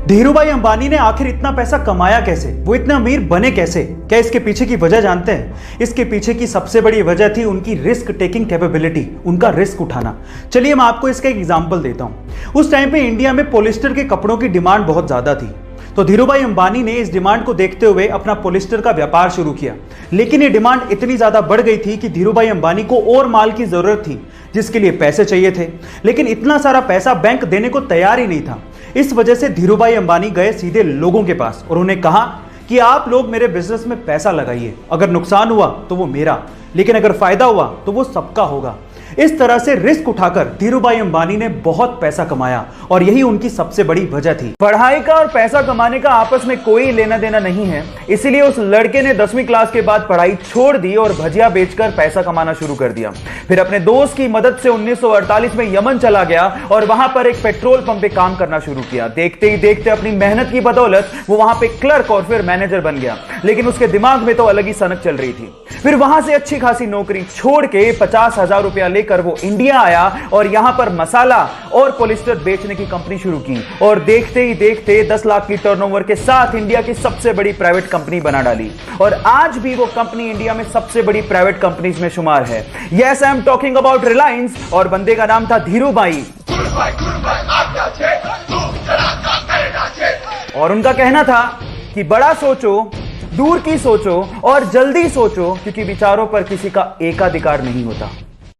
धीरूभाई अंबानी ने आखिर इतना पैसा कमाया कैसे, वो इतने अमीर बने कैसे? क्या इसके पीछे की वजह जानते हैं? इसके पीछे की सबसे बड़ी वजह थी उनकी रिस्क टेकिंग कैपेबिलिटी, उनका रिस्क उठाना। चलिए मैं आपको इसका एक एग्जांपल देता हूं। उस टाइम पे इंडिया में पॉलिस्टर के कपड़ों की डिमांड बहुत ज्यादा थी, तो धीरूभाई अंबानी ने इस डिमांड को देखते हुए अपना पॉलिस्टर का व्यापार शुरू किया। लेकिन ये डिमांड इतनी ज्यादा बढ़ गई थी कि धीरूभाई अंबानी को और माल की जरूरत थी, जिसके लिए पैसे चाहिए थे, लेकिन इतना सारा पैसा बैंक देने को तैयार ही नहीं था। इस वजह से धीरूभाई अंबानी गए सीधे लोगों के पास और उन्हें कहा कि आप लोग मेरे बिजनेस में पैसा लगाइए, अगर नुकसान हुआ तो वो मेरा, लेकिन अगर फायदा हुआ तो वो सबका होगा। इस तरह से रिस्क उठाकर धीरूभाई अंबानी ने बहुत पैसा कमाया और यही उनकी सबसे बड़ी वजह थी। पढ़ाई का और पैसा कमाने का आपस में कोई लेना देना नहीं है, इसीलिए उस लड़के ने 10वीं क्लास के बाद पढ़ाई छोड़ दी और भजिया बेचकर पैसा कमाना शुरू कर दिया। फिर अपने दोस्त की मदद से 1948 में यमन चला गया और वहां पर एक पेट्रोल पंप पे काम करना शुरू किया। देखते ही देखते अपनी मेहनत की बदौलत वो वहां पे क्लर्क और फिर मैनेजर बन गया, लेकिन उसके दिमाग में तो अलग ही सनक चल रही थी। फिर वहां से अच्छी खासी नौकरी छोड़ के 50,000 रुपया लेकर वो इंडिया आया और यहां पर मसाला और पॉलिस्टर बेचने की कंपनी शुरू की और देखते ही देखते 10 लाख की टर्नओवर के साथ इंडिया की सबसे बड़ी प्राइवेट कंपनी बना डाली और आज भी वो कंपनी इंडिया में सबसे बड़ी प्राइवेट कंपनीज में शुमार है। Yes, I am talking about Reliance और बंदे का नाम था धीरूभाई। और उनका कहना था कि बड़ा सोचो, दूर की सोचो और जल्दी सोचो, क्योंकि विचारों पर किसी का एकाधिकार नहीं होता।